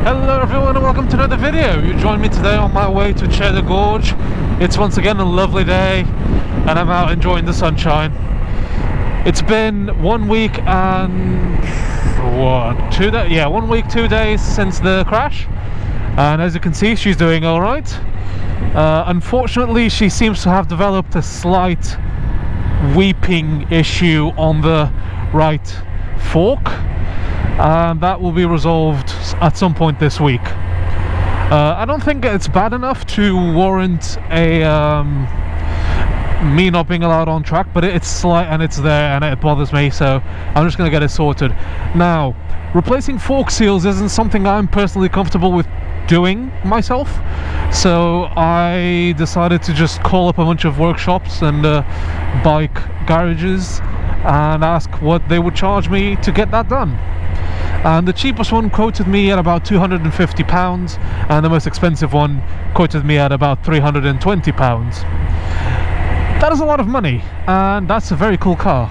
Hello everyone and welcome to another video. You join me today on my way to the Gorge. It's once again a lovely day and I'm out enjoying the sunshine. It's been 1 week and 1 week 2 days since the crash, and as you can see she's doing alright. Unfortunately she seems to have developed a slight weeping issue on the right fork, and that will be resolved at some point this week. I don't think it's bad enough to warrant a me not being allowed on track, but it's slight and it's there and it bothers me, so I'm just going to get it sorted. Now, replacing fork seals isn't something I'm personally comfortable with doing myself, so I decided to just call up a bunch of workshops and bike garages and ask what they would charge me to get that done. And the cheapest one quoted me at about £250, and the most expensive one quoted me at about £320. That is a lot of money, and that's a very cool car.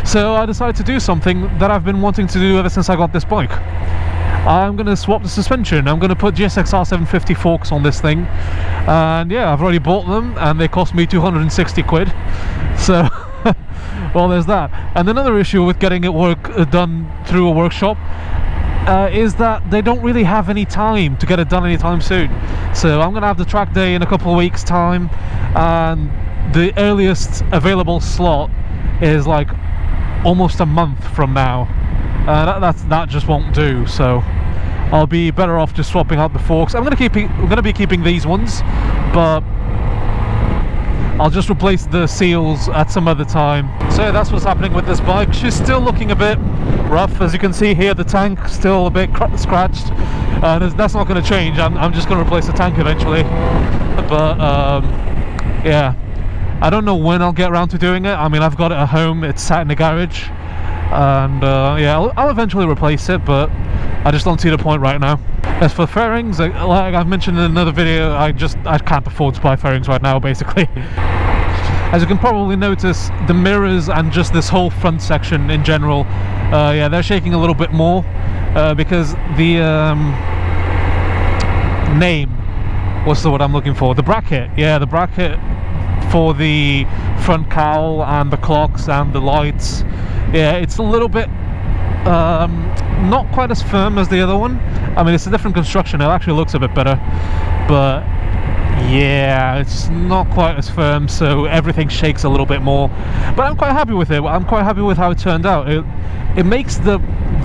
So I decided to do something that I've been wanting to do ever since I got this bike. I'm going to swap the suspension. I'm going to put GSXR 750 forks on this thing, and yeah, I've already bought them and they cost me 260 quid, so well, there's that. And another issue with getting it done through a workshop is that they don't really have any time to get it done anytime soon. So I'm going to have the track day in a couple of weeks time, and the earliest available slot is like almost a month from now. That just won't do, so I'll be better off just swapping out the forks. I'm going to be keeping these ones, but I'll just replace the seals at some other time. So yeah, that's what's happening with this bike. She's still looking a bit rough, as you can see here. The tank still a bit scratched, and that's not going to change. I'm just going to replace the tank eventually, but yeah, I don't know when I'll get around to doing it. I mean, I've got it at home, it's sat in the garage, and yeah, I'll eventually replace it, but I just don't see the point right now. As for fairings, like I've mentioned in another video, I can't afford to buy fairings right now, basically. As you can probably notice, the mirrors and just this whole front section in general, yeah, they're shaking a little bit more, because the name, what's the word I'm looking for? The bracket, yeah, the bracket for the front cowl and the clocks and the lights, yeah, it's a little bit not quite as firm as the other one. I mean, it's a different construction, it actually looks a bit better, but yeah, it's not quite as firm, so everything shakes a little bit more. But I'm quite happy with it. I'm quite happy with how it turned out. It makes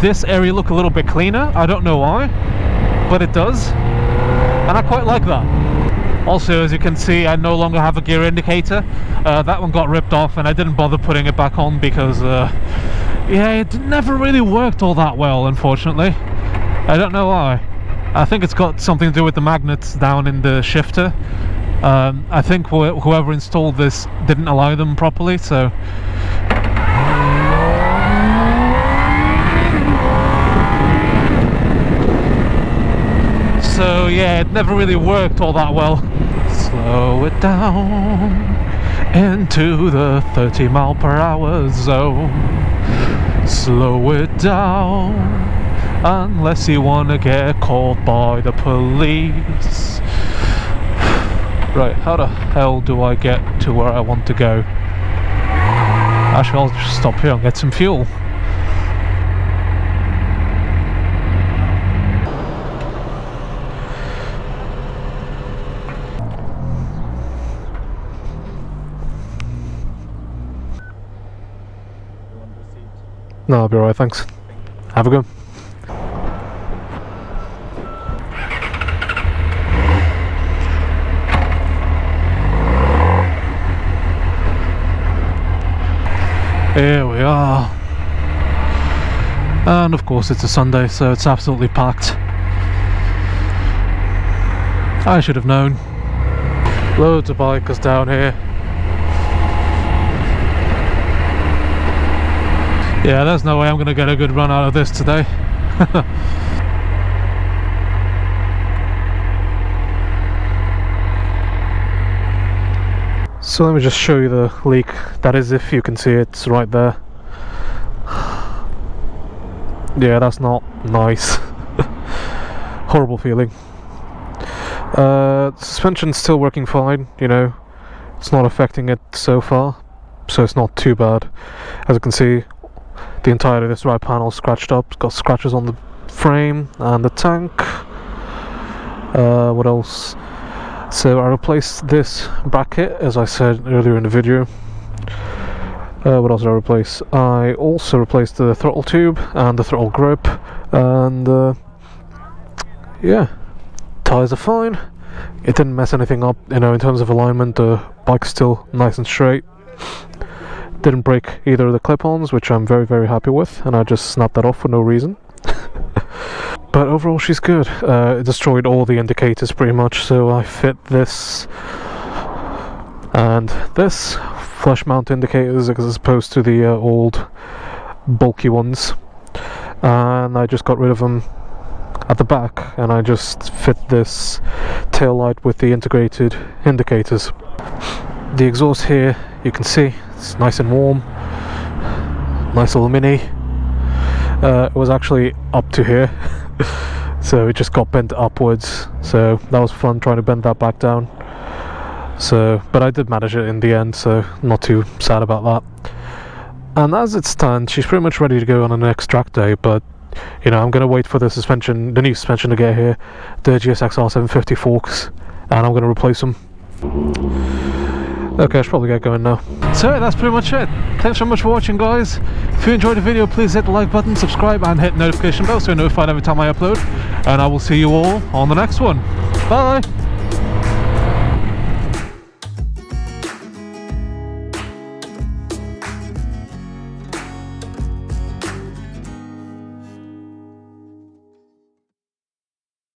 this area look a little bit cleaner. I don't know why, but it does, and I quite like that. Also, as you can see, I no longer have a gear indicator. That one got ripped off and I didn't bother putting it back on because yeah, it never really worked all that well, unfortunately. I don't know why. I think it's got something to do with the magnets down in the shifter. I think whoever installed this didn't align them properly, so yeah, it never really worked all that well. Slow it down into the 30-mile-per-hour zone. Slow it down unless you want to get caught by the police. Right, how the hell do I get to where I want to go? Actually, I'll just stop here and get some fuel. No, I'll be alright, thanks. Have a go. Here we are. And of course it's a Sunday, so it's absolutely packed. I should have known. Loads of bikers down here. Yeah, there's no way I'm going to get a good run out of this today. So let me just show you the leak. That is, if you can see it, it's right there. Yeah, that's not nice. horrible feeling. Suspension's still working fine, you know, it's not affecting it so far, so it's not too bad. As you can see, the entirety of this right panel is scratched up. It's got scratches on the frame and the tank. What else? So I replaced this bracket, as I said earlier in the video. What else did I replace? I also replaced the throttle tube and the throttle grip, and yeah, tyres are fine. It didn't mess anything up, you know, in terms of alignment. The bike's still nice and straight. Didn't break either of the clip-ons, which I'm very, very happy with, and I just snapped that off for no reason. But overall she's good. It destroyed all the indicators pretty much, so I fit this and this flush mount indicators as opposed to the old bulky ones, and I just got rid of them at the back, and I just fit this tail light with the integrated indicators. The exhaust here, you can see it's nice and warm, nice little mini. It was actually up to here so it just got bent upwards, so that was fun trying to bend that back down. So, but I did manage it in the end, so not too sad about that. And as it stands, she's pretty much ready to go on the next track day, but you know, I'm going to wait for the suspension, the new suspension to get here, the GSXR 750 forks, and I'm going to replace them. Okay, I should probably get going now. So yeah, that's pretty much it. Thanks so much for watching, guys. If you enjoyed the video, please hit the like button, subscribe, and hit the notification bell so you're notified every time I upload. And I will see you all on the next one. Bye!